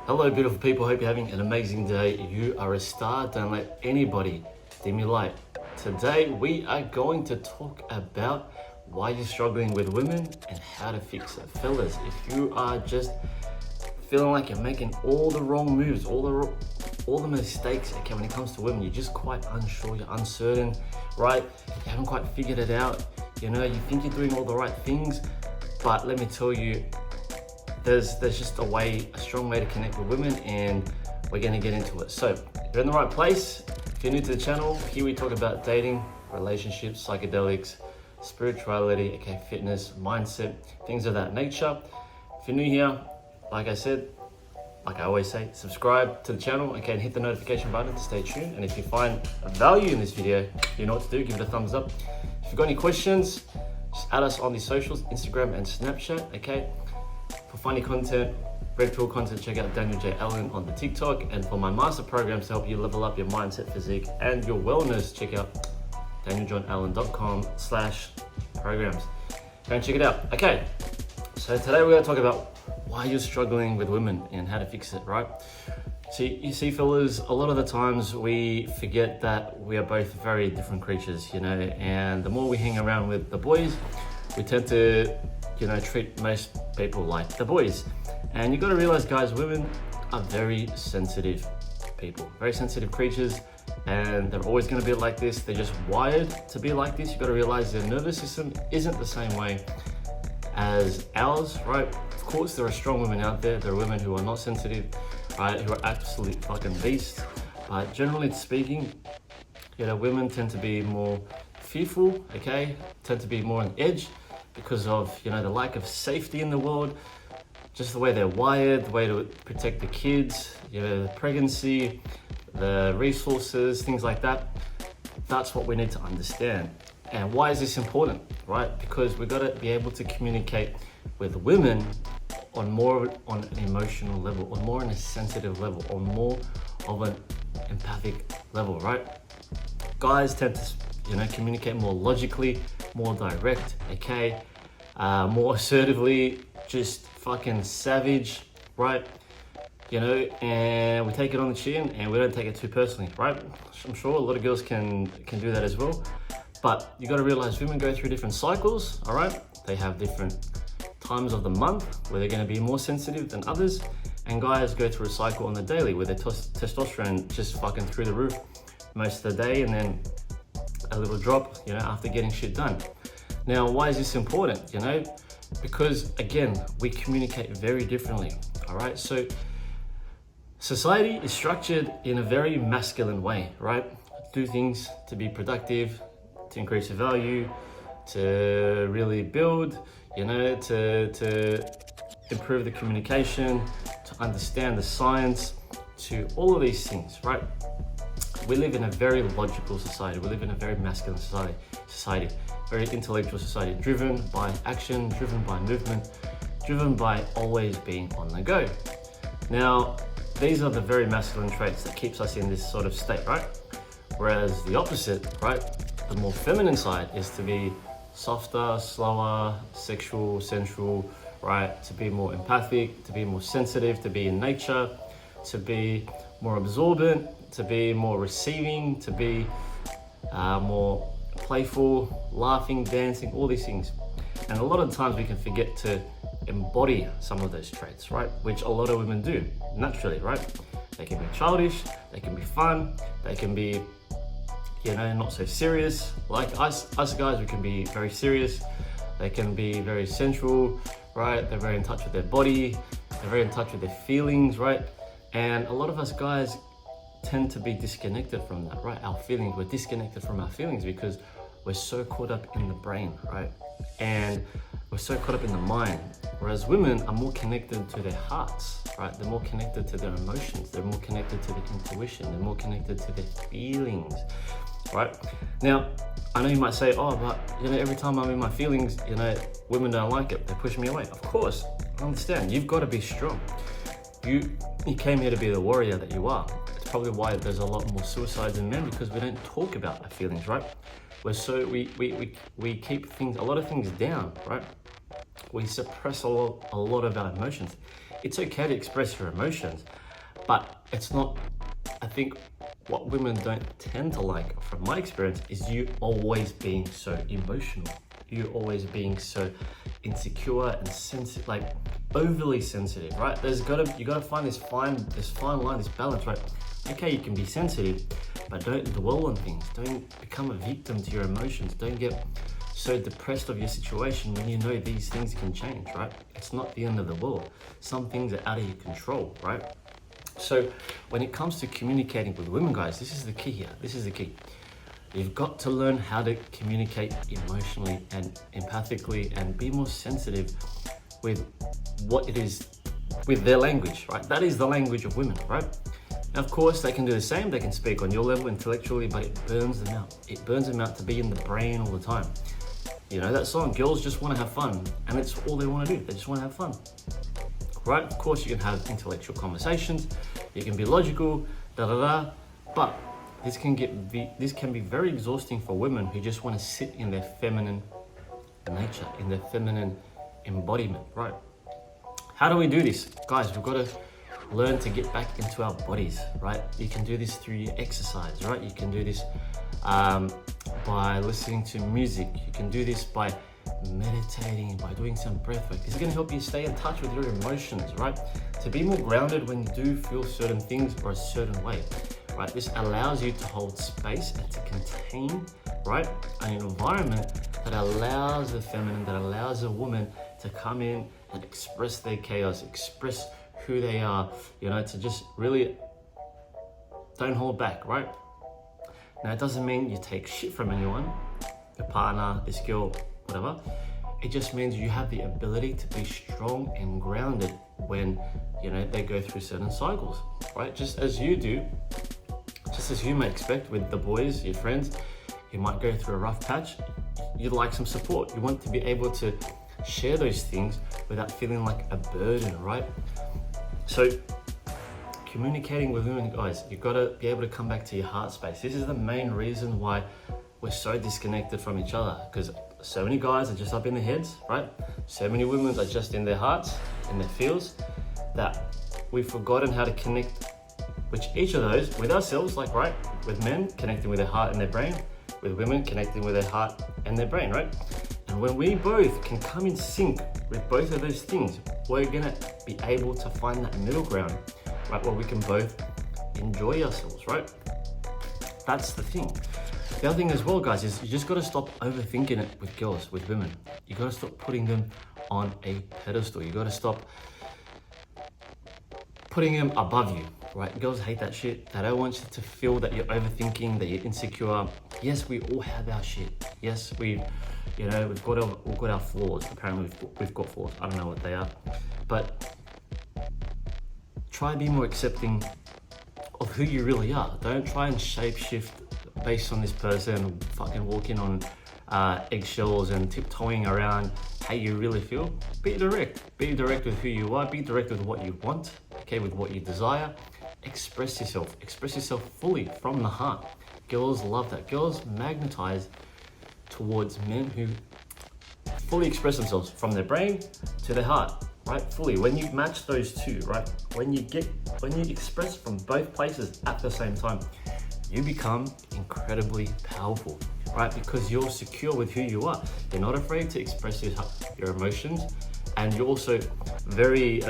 Hello, beautiful people. Hope you're having an amazing day. You are a star. Don't let anybody dim your light. Today, we are going to talk about why you're struggling with women and how to fix it. Fellas, if you are just feeling like you're making all the wrong moves, all the mistakes, okay, when it comes to women, you're just quite unsure, you're uncertain, right? You haven't quite figured it out. You know, you think you're doing all the right things, but let me tell you, there's just a strong way to connect with women, and we're gonna get into it. So you're in the right place. If you're new to the channel, here we talk about dating, relationships, psychedelics, spirituality, okay, fitness, mindset, things of that nature. If you're new here, like I said, like I always say, subscribe to the channel, okay, and hit the notification button to stay tuned. And if you find value in this video, you know what to do, give it a thumbs up. If you've got any questions, just add us on the socials, Instagram and Snapchat, okay? For funny content, red pill content, check out Daniel J. Allen on the TikTok. And for my master programs to help you level up your mindset, physique, and your wellness, check out danieljohnallen.com/programs. Go and check it out. Okay, so today we're gonna talk about why you're struggling with women and how to fix it, right? So you see, fellas, a lot of the times we forget that we are both very different creatures, you know, and the more we hang around with the boys, we tend to, you know, treat most people like the boys. And you got to realize, guys, women are very sensitive people, very sensitive creatures, and they're always going to be like this. They're just wired to be like this. You got to realize their nervous system isn't the same way as ours, right? Of course, there are strong women out there. There are women who are not sensitive, right? Who are absolute fucking beasts. But generally speaking, you know, women tend to be more fearful, okay? Tend to be more on edge because of, you know, the lack of safety in the world, just the way they're wired, the way to protect the kids, you know, the pregnancy, the resources, things like that. That's what we need to understand. And why is this important, right? Because we've got to be able to communicate with women on an emotional level, on more on a sensitive level, on more of an empathic level, right? Guys tend to, you know, communicate more logically, more direct, okay? More assertively, just fucking savage, right? You know, and we take it on the chin and we don't take it too personally, right? I'm sure a lot of girls can do that as well. But you got to realize women go through different cycles, all right? They have different times of the month where they're going to be more sensitive than others. And guys go through a cycle on the daily where their testosterone just fucking through the roof most of the day, and then a little drop, you know, after getting shit done. Now, why is this important? You know, because again, we communicate very differently, all right? So society is structured in a very masculine way, right? Do things to be productive, to increase your value, to really build, you know, to improve the communication, to understand the science, to all of these things, right? We live in a very logical society. We live in a very masculine society, very intellectual society, driven by action, driven by movement, driven by always being on the go. Now, these are the very masculine traits that keeps us in this sort of state, right? Whereas the opposite, right? The more feminine side is to be softer, slower, sexual, sensual, right? To be more empathic, to be more sensitive, to be in nature, to be more absorbent, to be more receiving, to be more playful, laughing, dancing, all these things. And a lot of times we can forget to embody some of those traits, right? Which a lot of women do naturally, right? They can be childish, they can be fun, they can be, you know, not so serious. Like us guys, we can be very serious. They can be very sensual, right? They're very in touch with their body. They're very in touch with their feelings, right? And a lot of us guys tend to be disconnected from that, right? Our feelings, we're disconnected from our feelings because we're so caught up in the brain, right? And we're so caught up in the mind. Whereas women are more connected to their hearts, right? They're more connected to their emotions. They're more connected to their intuition. They're more connected to their feelings, right? Now, I know you might say, oh, but you know, every time I'm in my feelings, you know, women don't like it. They push me away. Of course, I understand. You've got to be strong. You came here to be the warrior that you are. It's probably why there's a lot more suicides in men, because we don't talk about our feelings, right? We keep a lot of things down, right? We suppress a lot of our emotions. it's okay to express your emotions, but it's not, I think what women don't tend to like, from my experience, is you always being so emotional. You always being so insecure and sensitive, like overly sensitive, right? You gotta find this fine line, this balance, right? Okay, you can be sensitive, but don't dwell on things. Don't become a victim to your emotions. Don't get so depressed of your situation when you know these things can change, right? It's not the end of the world. Some things are out of your control, right? So when it comes to communicating with women, guys, this is the key here. This is the key. You've got to learn how to communicate emotionally and empathically and be more sensitive with what it is, with their language, right? That is the language of women, right? Now, of course, they can do the same. They can speak on your level intellectually, but it burns them out. It burns them out to be in the brain all the time. You know that song, girls just want to have fun, and it's all they want to do. They just want to have fun, right? Of course, you can have intellectual conversations. You can be logical, but this can be very exhausting for women who just want to sit in their feminine nature, in their feminine embodiment, right? How do we do this? Guys, we've got to learn to get back into our bodies, right? You can do this through your exercise, right? You can do this by listening to music. You can do this by meditating, by doing some breath work. This is going to help you stay in touch with your emotions, right? To be more grounded when you do feel certain things or a certain way, right? This allows you to hold space and to contain, right, an environment that allows the feminine, that allows a woman to come in and express their chaos, express who they are, you know, to just really don't hold back, right? Now, it doesn't mean you take shit from anyone, your partner, this girl, whatever. It just means you have the ability to be strong and grounded when, you know, they go through certain cycles, right? Just as you do, just as you may expect with the boys, your friends, you might go through a rough patch. You'd like some support. You want to be able to share those things without feeling like a burden, right? So communicating with women, guys, you've got to be able to come back to your heart space. This is the main reason why we're so disconnected from each other, because so many guys are just up in their heads, right? So many women are just in their hearts, in their feels, that we've forgotten how to connect with each of those with ourselves, like, right? With men connecting with their heart and their brain, with women connecting with their heart and their brain, right? And when we both can come in sync with both of those things, we're gonna be able to find that middle ground, right? Where we can both enjoy ourselves, right? That's the thing. The other thing as well, guys, is you just gotta stop overthinking it with girls, with women. You gotta stop putting them on a pedestal. You gotta stop putting them above you, right? Girls hate that shit. They don't want you to feel that you're overthinking, that you're insecure. Yes, we all have our shit. Yes, we've got our flaws. Apparently, we've got flaws. I don't know what they are, but try and be more accepting of who you really are. Don't try and shapeshift based on this person, fucking walking on eggshells and tiptoeing around how you really feel. Be direct with who you are. Be direct with what you want, okay, with what you desire. Express yourself fully from the heart. Girls love that. Girls magnetize towards men who fully express themselves from their brain to their heart, right? Fully. When you match those two, right? When you express from both places at the same time, you become incredibly powerful, right? Because you're secure with who you are. You're not afraid to express your emotions, and you're also very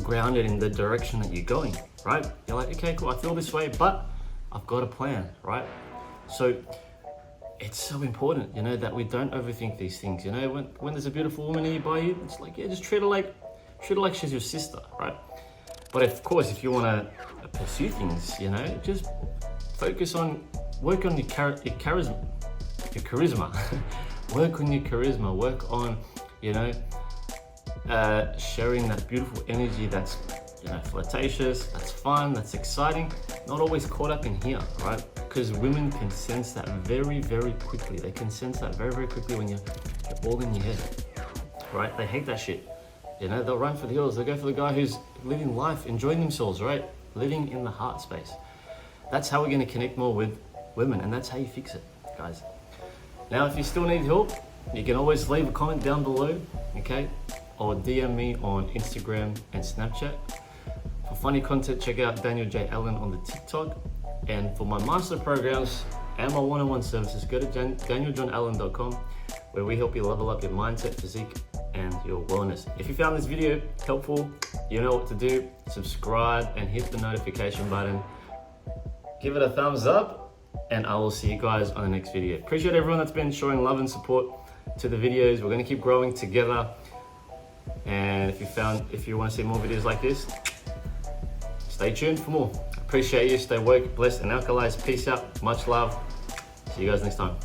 grounded in the direction that you're going, right? You're like, okay, cool, I feel this way, but I've got a plan, right? So it's so important, you know, that we don't overthink these things. You know, when there's a beautiful woman nearby you, it's like, yeah, just treat her like she's your sister, right? But of course, if you want to pursue things, you know, just work on your charisma. Work on your charisma. Work on, you know, sharing that beautiful energy that's, you know, flirtatious, that's fun, that's exciting. Not always caught up in here, right? Because women can sense that very, very quickly. They can sense that very, very quickly when you're all in your head, right? They hate that shit. You know, they'll run for the hills. They'll go for the guy who's living life, enjoying themselves, right? Living in the heart space. That's how we're going to connect more with women, and that's how you fix it, guys. Now, if you still need help, you can always leave a comment down below, okay? or DM me on Instagram and Snapchat. For funny content, check out Daniel J. Allen on the TikTok. And for my master programs and my one-on-one services, go to danieljohnallen.com, where we help you level up your mindset, physique, and your wellness. If you found this video helpful, you know what to do. Subscribe and hit the notification button. Give it a thumbs up, and I will see you guys on the next video. Appreciate everyone that's been showing love and support to the videos. We're gonna keep growing together. And if you want to see more videos like this, stay tuned for more. Appreciate you. Stay woke, blessed, and alkalized. Peace out. Much love. See you guys next time.